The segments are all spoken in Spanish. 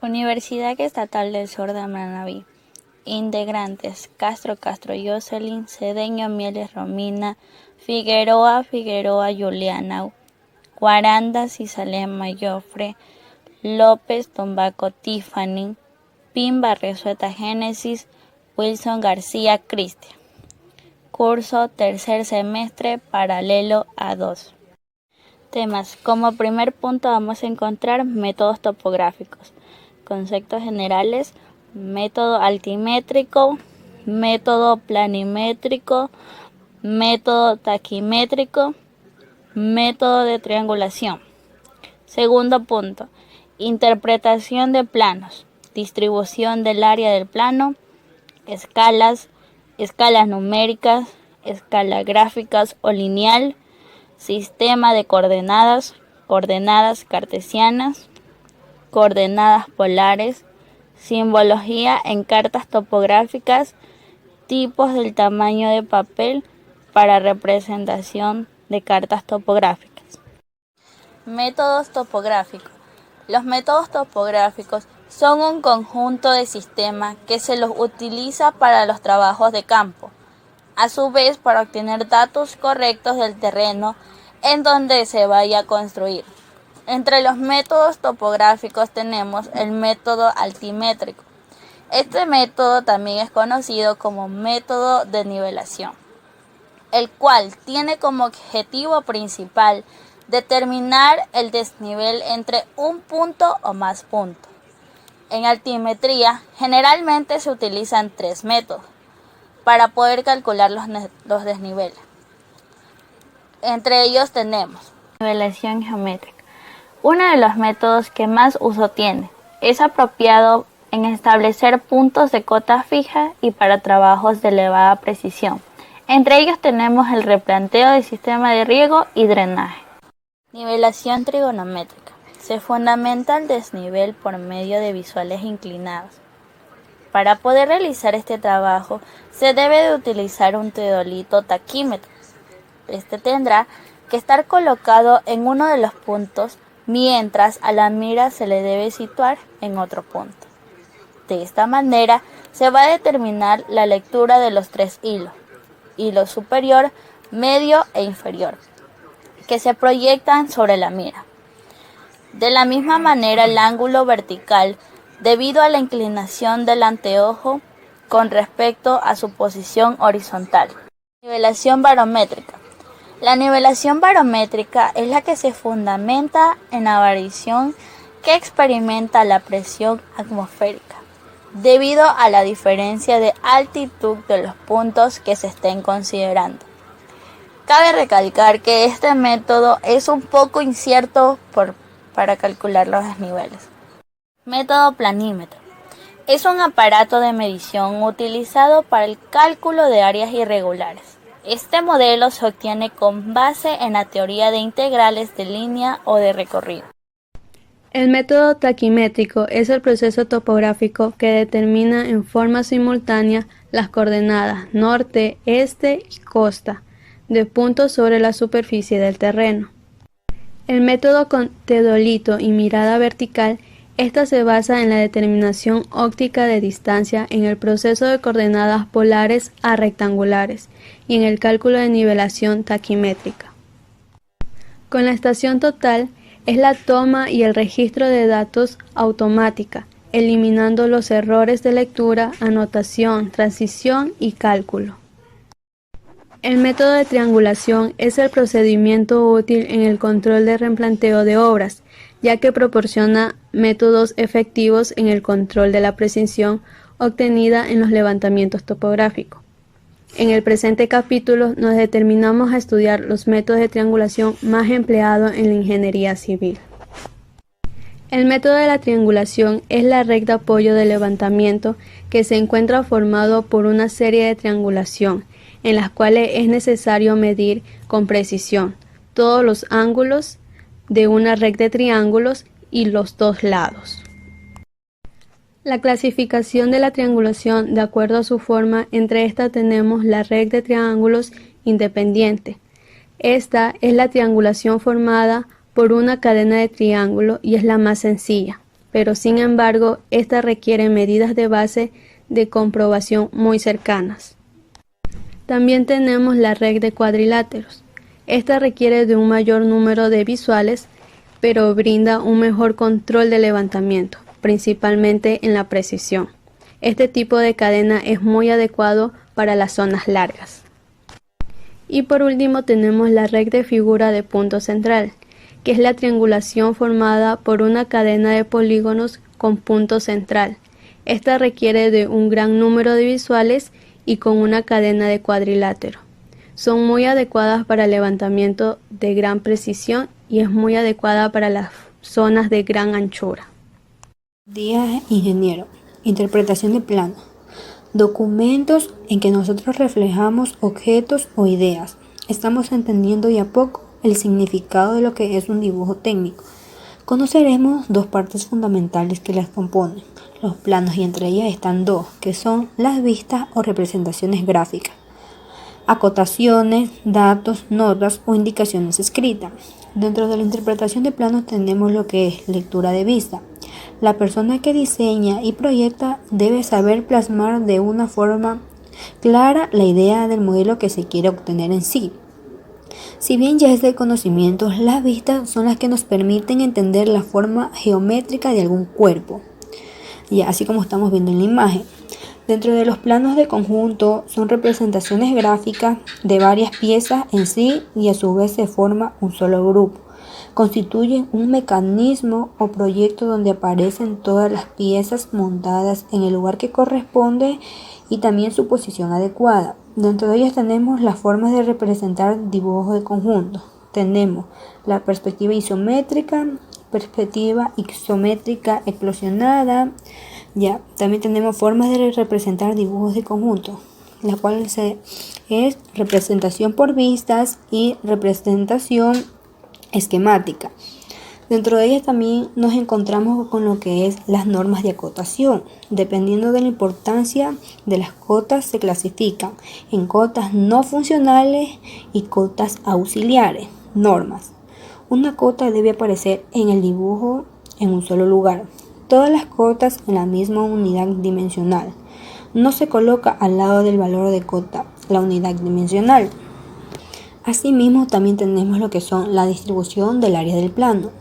Universidad Estatal del Sur de Manabí. Integrantes: Castro Jocelyn, Cedeño Mieles Romina, Figueroa Juliana, Guaranda Cisalema Jofre, López Tumbaco Tiffany, Pimba Resueta Génesis, Wilson García Cristian. Curso tercer semestre paralelo A2. Temas: como primer punto vamos a encontrar métodos topográficos, conceptos generales, método altimétrico, método planimétrico, método taquimétrico, método de triangulación. Segundo punto: interpretación de planos, distribución del área del plano, escalas numéricas, escalas gráficas o lineal, sistema de coordenadas, coordenadas cartesianas, coordenadas polares, simbología en cartas topográficas, tipos del tamaño de papel para representación de cartas topográficas. Métodos topográficos. Los métodos topográficos son un conjunto de sistemas que se los utiliza para los trabajos de campo, a su vez para obtener datos correctos del terreno en donde se vaya a construir. Entre los métodos topográficos tenemos el método altimétrico. Este método también es conocido como método de nivelación, el cual tiene como objetivo principal determinar el desnivel entre un punto o más puntos. En altimetría generalmente se utilizan 3 métodos para poder calcular los desniveles. Entre ellos tenemos nivelación geométrica. Uno de los métodos que más uso tiene. Es apropiado en establecer puntos de cota fija y para trabajos de elevada precisión. Entre ellos tenemos el replanteo del sistema de riego y drenaje. Nivelación trigonométrica. Se fundamenta el desnivel por medio de visuales inclinados. Para poder realizar este trabajo se debe de utilizar un teodolito taquímetro. Este tendrá que estar colocado en uno de los puntos, mientras a la mira se le debe situar en otro punto. De esta manera se va a determinar la lectura de los 3 hilos, hilo superior, medio e inferior, que se proyectan sobre la mira. De la misma manera el ángulo vertical, debido a la inclinación del anteojo con respecto a su posición horizontal. Nivelación barométrica. La nivelación barométrica es la que se fundamenta en la variación que experimenta la presión atmosférica, debido a la diferencia de altitud de los puntos que se estén considerando. Cabe recalcar que este método es un poco incierto para calcular los desniveles. Método planímetro. Es un aparato de medición utilizado para el cálculo de áreas irregulares. Este modelo se obtiene con base en la teoría de integrales de línea o de recorrido. El método taquimétrico es el proceso topográfico que determina en forma simultánea las coordenadas norte, este y costa de puntos sobre la superficie del terreno. El método con teodolito y mirada vertical. Esta se basa en la determinación óptica de distancia en el proceso de coordenadas polares a rectangulares y en el cálculo de nivelación taquimétrica. Con la estación total es la toma y el registro de datos automática, eliminando los errores de lectura, anotación, transición y cálculo. El método de triangulación es el procedimiento útil en el control de replanteo de obras, ya que proporciona métodos efectivos en el control de la precisión obtenida en los levantamientos topográficos. En el presente capítulo nos determinamos a estudiar los métodos de triangulación más empleados en la ingeniería civil. El método de la triangulación es la red de apoyo de levantamiento que se encuentra formado por una serie de triangulación, en las cuales es necesario medir con precisión todos los ángulos de una red de triángulos y los 2 lados. La clasificación de la triangulación de acuerdo a su forma, entre estas tenemos la red de triángulos independiente. Esta es la triangulación formada por una cadena de triángulos y es la más sencilla, pero sin embargo, esta requiere medidas de base de comprobación muy cercanas. También tenemos la red de cuadriláteros. Esta requiere de un mayor número de visuales, pero brinda un mejor control de levantamiento, principalmente en la precisión. Este tipo de cadena es muy adecuado para las zonas largas. Y por último tenemos la red de figura de punto central, que es la triangulación formada por una cadena de polígonos con punto central. Esta requiere de un gran número de visuales y con una cadena de cuadrilátero. Son muy adecuadas para el levantamiento de gran precisión y es muy adecuada para las zonas de gran anchura. Días, ingeniero. Interpretación de plano. Documentos en que nosotros reflejamos objetos o ideas. Estamos entendiendo de a poco el significado de lo que es un dibujo técnico. Conoceremos dos partes fundamentales que las componen, los planos, y entre ellas están dos, que son las vistas o representaciones gráficas, acotaciones, datos, notas o indicaciones escritas. Dentro de la interpretación de planos tenemos lo que es lectura de vista. La persona que diseña y proyecta debe saber plasmar de una forma clara la idea del modelo que se quiere obtener en sí. Si bien ya es de conocimiento, las vistas son las que nos permiten entender la forma geométrica de algún cuerpo, y así como estamos viendo en la imagen. Dentro de los planos de conjunto son representaciones gráficas de varias piezas en sí y a su vez se forma un solo grupo. Constituyen un mecanismo o proyecto donde aparecen todas las piezas montadas en el lugar que corresponde y también su posición adecuada. Dentro de ellas tenemos las formas de representar dibujos de conjunto. Tenemos la perspectiva isométrica, perspectiva isométrica explosionada. También tenemos formas de representar dibujos de conjunto, la cual es representación por vistas y representación esquemática. Dentro de ellas también nos encontramos con lo que es las normas de acotación. Dependiendo de la importancia de las cotas se clasifican en cotas no funcionales y cotas auxiliares. Normas. Una cota debe aparecer en el dibujo en un solo lugar. Todas las cotas en la misma unidad dimensional. No se coloca al lado del valor de cota la unidad dimensional. Asimismo, también tenemos lo que son la distribución del área del plano,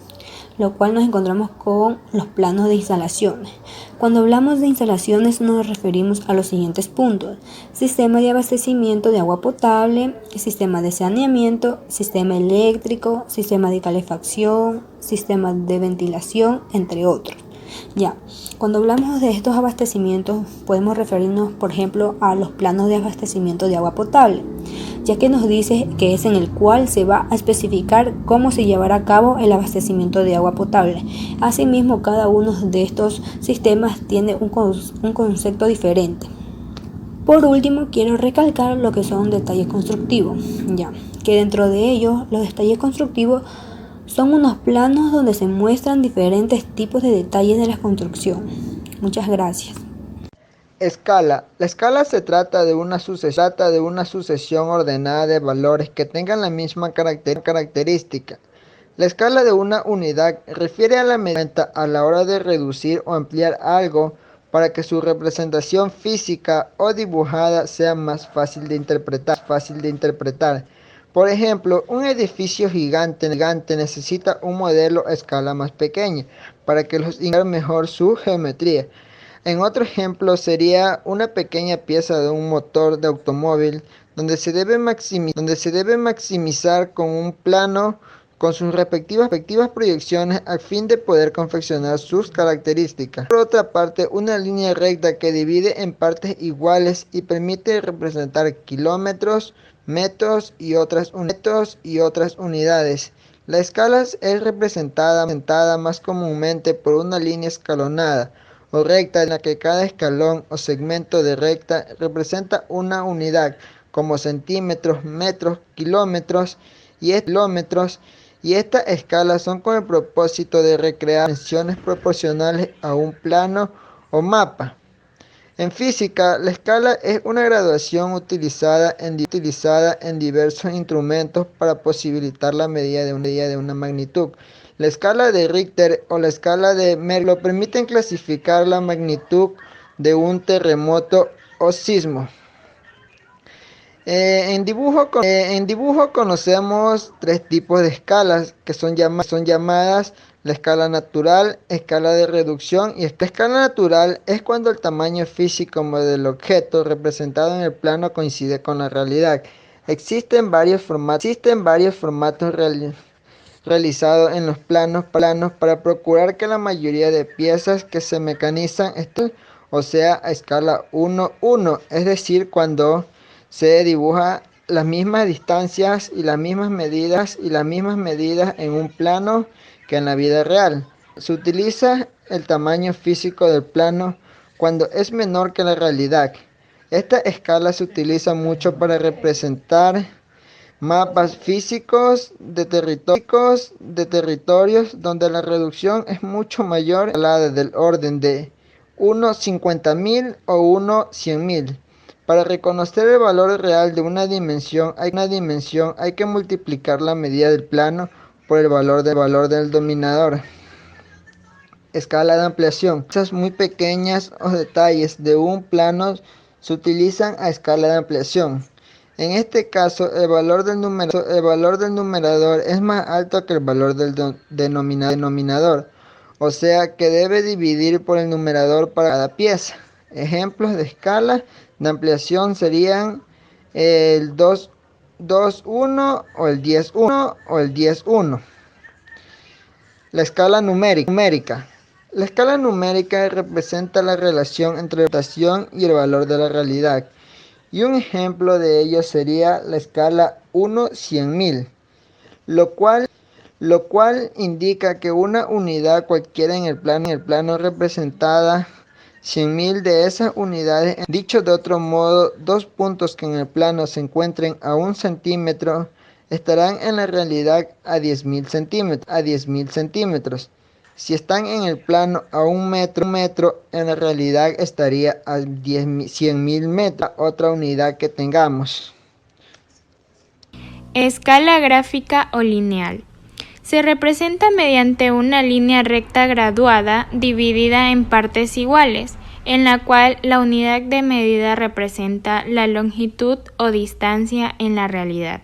lo cual nos encontramos con los planos de instalaciones. Cuando hablamos de instalaciones nos referimos a los siguientes puntos: sistema de abastecimiento de agua potable, sistema de saneamiento, sistema eléctrico, sistema de calefacción, sistema de ventilación, entre otros. Cuando hablamos de estos abastecimientos podemos referirnos, por ejemplo, a los planos de abastecimiento de agua potable, ya que nos dice que es en el cual se va a especificar cómo se llevará a cabo el abastecimiento de agua potable. Asimismo, cada uno de estos sistemas tiene un concepto diferente. Por último, quiero recalcar lo que son detalles constructivos, que dentro de ellos los detalles constructivos son unos planos donde se muestran diferentes tipos de detalles de la construcción. Muchas gracias. Escala. La escala se trata de una sucesión ordenada de valores que tengan la misma característica. La escala de una unidad refiere a la medida a la hora de reducir o ampliar algo para que su representación física o dibujada sea más fácil de interpretar. Por ejemplo, un edificio gigante necesita un modelo a escala más pequeña para que los indicar mejor su geometría. En otro ejemplo sería una pequeña pieza de un motor de automóvil donde se debe maximizar con un plano con sus respectivas proyecciones a fin de poder confeccionar sus características. Por otra parte, una línea recta que divide en partes iguales y permite representar kilómetros, metros y otras unidades. La escala es representada más comúnmente por una línea escalonada o recta en la que cada escalón o segmento de recta representa una unidad, como centímetros, metros, kilómetros y estas escalas son con el propósito de recrear dimensiones proporcionales a un plano o mapa. En física, la escala es una graduación utilizada en diversos instrumentos para posibilitar la medida de una magnitud. La escala de Richter o la escala de Mercalli permiten clasificar la magnitud de un terremoto o sismo. En dibujo conocemos tres tipos de escalas que son llamadas la escala natural, escala de reducción y la escala natural es cuando el tamaño físico del objeto representado en el plano coincide con la realidad. Existen varios formatos realizados en los planos para procurar que la mayoría de piezas que se mecanizan estén, o sea, a escala 1:1, es decir, cuando se dibuja las mismas distancias y las mismas medidas en un plano que en la vida real. Se utiliza el tamaño físico del plano cuando es menor que la realidad. Esta escala se utiliza mucho para representar mapas físicos de territorios donde la reducción es mucho mayor a la del orden de 1/50.000 o 1/100.000. Para reconocer el valor real de una dimensión hay que multiplicar la medida del plano por el valor del dominador. Escala de ampliación. Cosas muy pequeñas o detalles de un plano se utilizan a escala de ampliación. En este caso, el valor del numerador es más alto que el valor del denominador, o sea que debe dividir por el numerador para cada pieza. Ejemplos de escala de ampliación serían el 2:1 o el 10:1 o el 10:1. La escala numérica. La escala numérica representa la relación entre la rotación y el valor de la realidad. Y un ejemplo de ello sería la escala 1/100.000, lo cual indica que una unidad cualquiera en el plano representada 100.000 de esas unidades. Dicho de otro modo, dos puntos que en el plano se encuentren a 1 centímetro estarán en la realidad a 10.000 centímetros. Si están en el plano a 1 metro, en la realidad estaría a 100.000 metros, otra unidad que tengamos. Escala gráfica o lineal. Se representa mediante una línea recta graduada dividida en partes iguales, en la cual la unidad de medida representa la longitud o distancia en la realidad.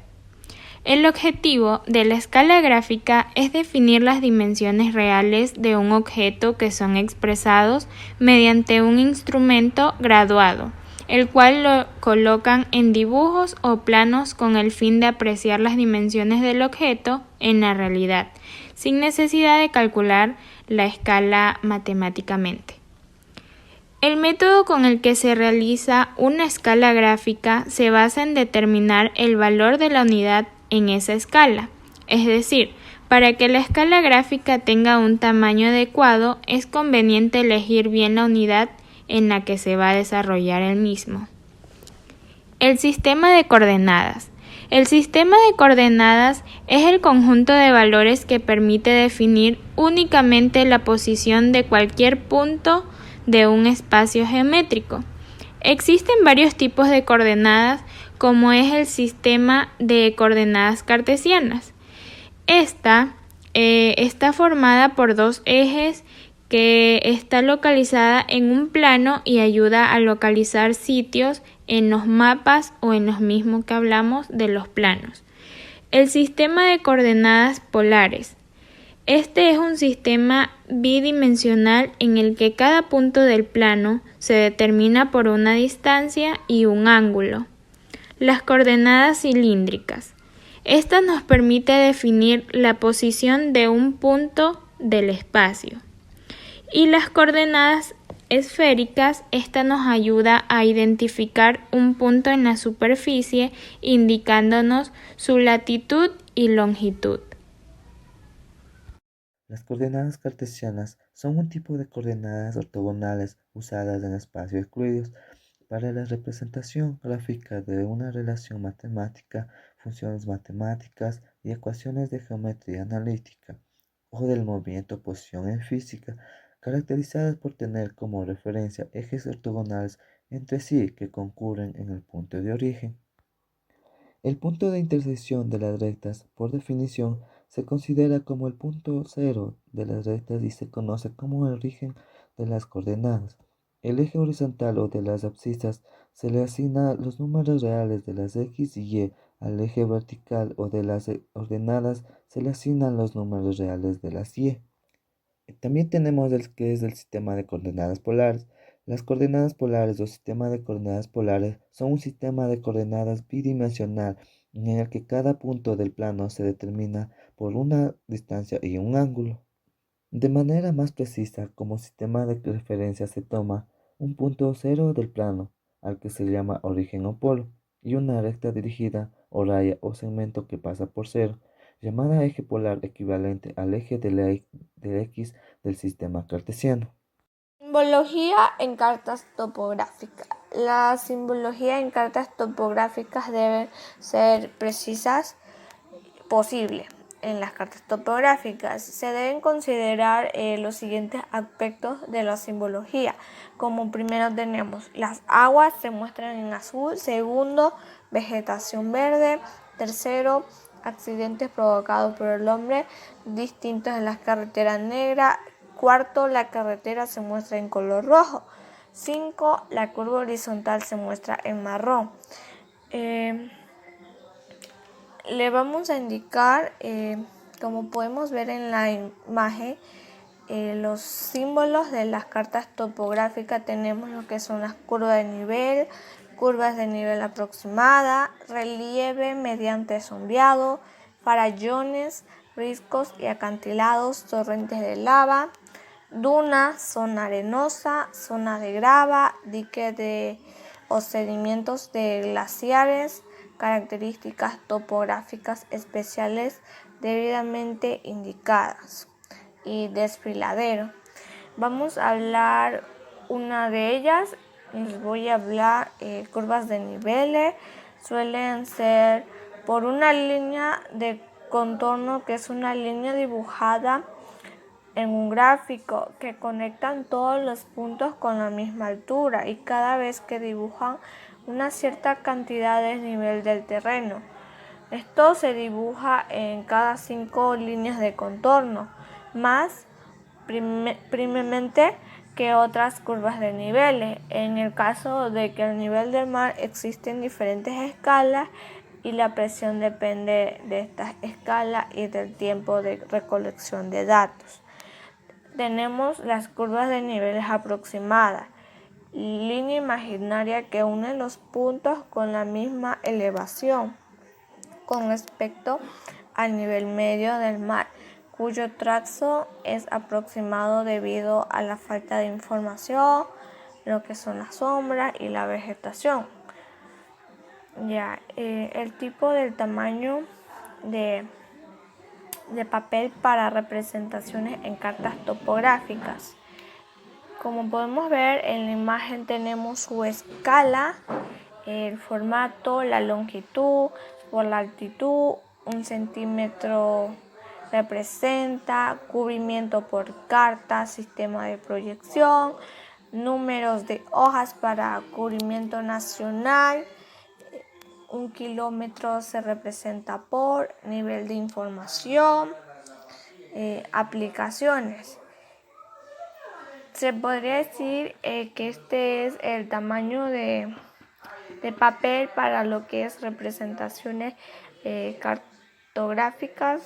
El objetivo de la escala gráfica es definir las dimensiones reales de un objeto que son expresados mediante un instrumento graduado, el cual lo colocan en dibujos o planos con el fin de apreciar las dimensiones del objeto en la realidad, sin necesidad de calcular la escala matemáticamente. El método con el que se realiza una escala gráfica se basa en determinar el valor de la unidad en esa escala, es decir, para que la escala gráfica tenga un tamaño adecuado, es conveniente elegir bien la unidad en la que se va a desarrollar el mismo. El sistema de coordenadas. El sistema de coordenadas es el conjunto de valores que permite definir únicamente la posición de cualquier punto de un espacio geométrico. Existen varios tipos de coordenadas, como es el sistema de coordenadas cartesianas. Esta está formada por dos ejes que está localizada en un plano y ayuda a localizar sitios en los mapas o en los mismos que hablamos de los planos. El sistema de coordenadas polares. Este es un sistema bidimensional en el que cada punto del plano se determina por una distancia y un ángulo. Las coordenadas cilíndricas. Esta nos permite definir la posición de un punto del espacio. Y las coordenadas esféricas, esta nos ayuda a identificar un punto en la superficie, indicándonos su latitud y longitud. Las coordenadas cartesianas son un tipo de coordenadas ortogonales usadas en espacios euclidios para la representación gráfica de una relación matemática, funciones matemáticas y ecuaciones de geometría analítica o del movimiento posición en física, caracterizadas por tener como referencia ejes ortogonales entre sí que concurren en el punto de origen. El punto de intersección de las rectas, por definición, se considera como el punto cero de las rectas y se conoce como el origen de las coordenadas. El eje horizontal o de las abscisas se le asigna los números reales de las x y y. Al eje vertical o de las ordenadas se le asignan los números reales de las y. También tenemos el que es el sistema de coordenadas polares. Las coordenadas polares o sistema de coordenadas polares son un sistema de coordenadas bidimensional en el que cada punto del plano se determina por una distancia y un ángulo. De manera más precisa, como sistema de referencia se toma un punto cero del plano, al que se llama origen o polo, y una recta dirigida o raya o segmento que pasa por cero, llamada eje polar equivalente al eje de X del sistema cartesiano. Simbología en cartas topográficas. La simbología en cartas topográficas debe ser precisas posible. En las cartas topográficas se deben considerar los siguientes aspectos de la simbología. Como primero tenemos las aguas, se muestran en azul. Segundo, vegetación verde. Tercero, accidentes provocados por el hombre distintos en las carreteras negras. Cuarto, la carretera se muestra en color rojo. 5. La curva horizontal se muestra en marrón. Le vamos a indicar, como podemos ver en la imagen, los símbolos de las cartas topográficas. Tenemos lo que son las curvas de nivel aproximada, relieve mediante sombreado, farallones, riscos y acantilados, torrentes de lava, dunas, zona arenosa, zona de grava, diques o sedimentos de glaciares, características topográficas especiales debidamente indicadas y desfiladero. Vamos a hablar una de ellas. Les voy a hablar curvas de niveles. Suelen ser por una línea de contorno, que es una línea dibujada en un gráfico que conectan todos los puntos con la misma altura y cada vez que dibujan una cierta cantidad de nivel del terreno. Esto se dibuja en cada 5 líneas de contorno, más primeramente que otras curvas de niveles. En el caso de que el nivel del mar existen diferentes escalas y la presión depende de estas escalas y del tiempo de recolección de datos. Tenemos las curvas de niveles aproximadas, línea imaginaria que une los puntos con la misma elevación con respecto al nivel medio del mar, cuyo trazo es aproximado debido a la falta de información, lo que son las sombras y la vegetación. El tipo del tamaño de papel para representaciones en cartas topográficas. Como podemos ver en la imagen, tenemos su escala, el formato, la longitud, por la altitud, 1 centímetro representa, cubrimiento por carta, sistema de proyección, números de hojas para cubrimiento nacional, 1 kilómetro se representa por nivel de información, aplicaciones. Se podría decir que este es el tamaño de papel para lo que es representaciones cartográficas